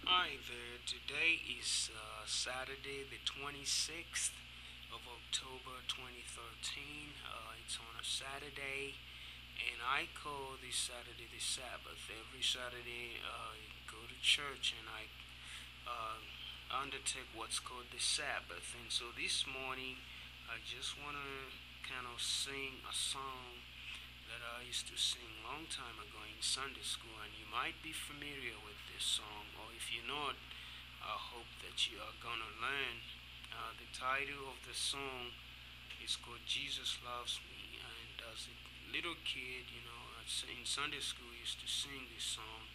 Hi there. Today is Saturday, the 26th of October 2013. It's on a Saturday, and I call this Saturday the Sabbath. Every Saturday, I go to church and I uh, undertake what's called the Sabbath. And so this morning, I just want to kind of sing a song that I used to sing a long time ago in Sunday school, and you might be familiar with this song, or if you're not, I hope that you are gonna learn. The title of the song is called "Jesus Loves Me," and as a little kid, in Sunday school, I used to sing this song,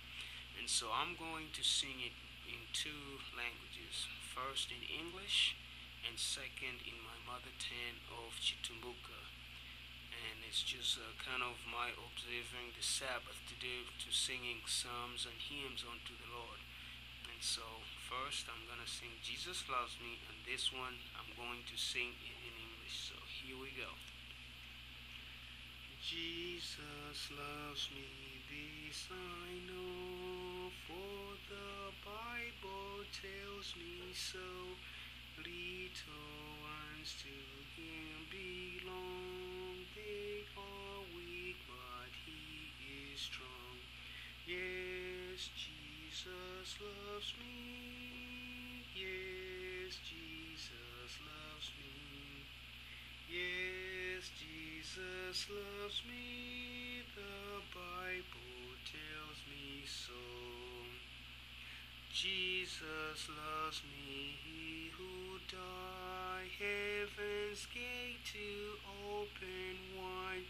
and so I'm going to sing it in two languages: first in English, and second in my mother tongue of Chitumbuka. And it's just kind of my observing the Sabbath to do to singing psalms and hymns unto the Lord. And so first I'm gonna sing Jesus Loves Me, and this one I'm going to sing it in English. So here we go. Jesus loves me, this I know, for the Bible tells me so. Little ones to him belong, they are weak, but he is strong. Yes, Jesus loves me. Yes, Jesus loves me. Yes, Jesus loves me. The Bible tells me so. Jesus loves me, he who died, heaven's gate to open wide.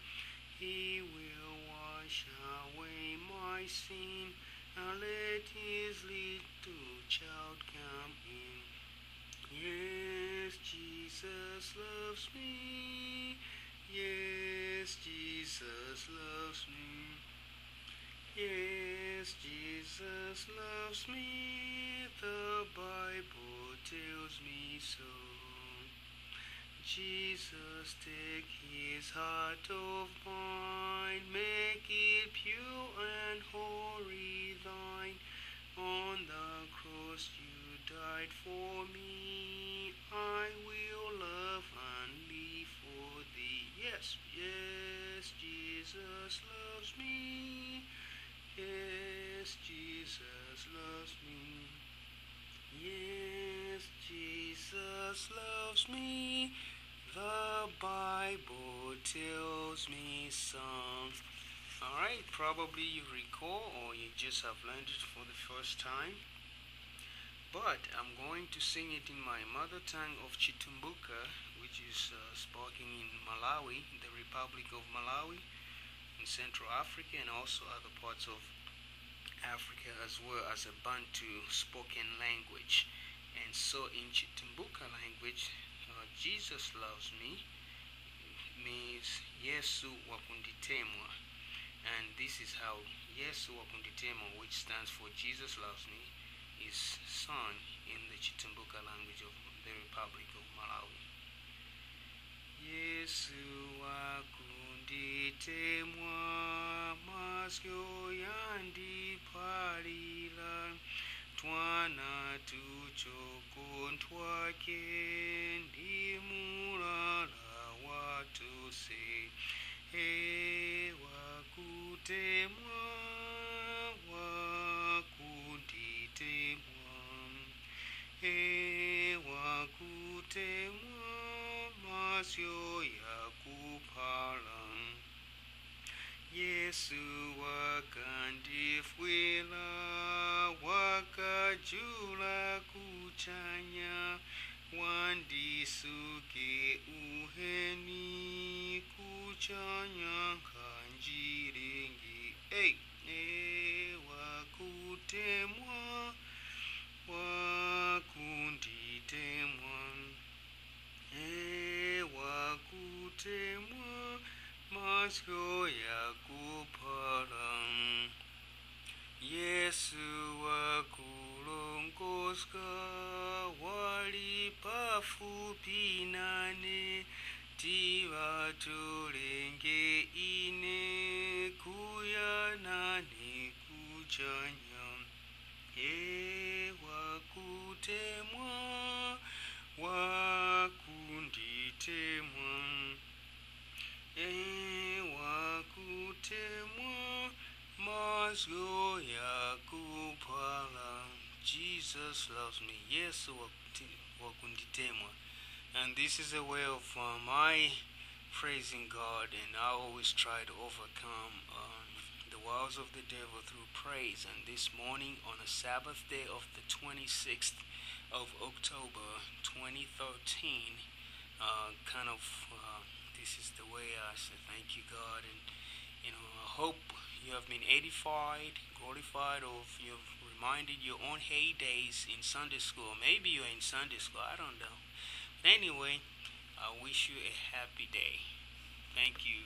He will wash away my sin, and let his little child come in. Yes, Jesus loves me. Yes, Jesus loves me. Yes, Jesus loves me. The Bible tells me so. Jesus, take his heart of mine, make it pure and holy thine. On the cross you died for me. I will love and live for thee. Yes, yes, Jesus loves me. Yes, Jesus loves me. Yes, Jesus loves me. The Bible tells me so. Alright, probably you recall or you just have learned it for the first time. But I'm going to sing it in my mother tongue of Chitumbuka, which is spoken in Malawi, the Republic of Malawi, in Central Africa, and also other parts of Africa, as well as a Bantu spoken language. And so in Chitumbuka language, Jesus loves me means Yesu Wakunditemwa. And this is how Yesu Wakunditemwa, which stands for Jesus loves me, is sung in the Chitumbuka language of the Republic of Malawi. Yesu Wakunditemwa, masyo yandipalila, twana tuchoko ntwake, ndimulala watuse. He wakutemwa, wakunditemwa. He wakutemwa, masyo yakuphala. Yesu wakandifwila, wakajula kuchanya, wandisuke uheni, kuchanya kanjiringi. Hey, wakutemwa, wakunditemwa. Wakutemwa, masyo yakuphala. Yesu wakulongoska, wali pafupi nane, tivatulenge ine, kuya nane kuchanya. Wakunditemwa, Wakunditemwa, Wakutemwa, Mazgo Yakupala. Jesus loves me. Yesu Wakunditemwa. And this is a way of my praising God, and I always try to overcome the wiles of the devil through praise. And this morning, on a Sabbath day of the 26th of October 2013, this is the way I say thank you, God. And I hope you have been edified, glorified, or if you've reminded your own heydays in Sunday school. Maybe you're in Sunday school, I don't know. Anyway, I wish you a happy day. Thank you.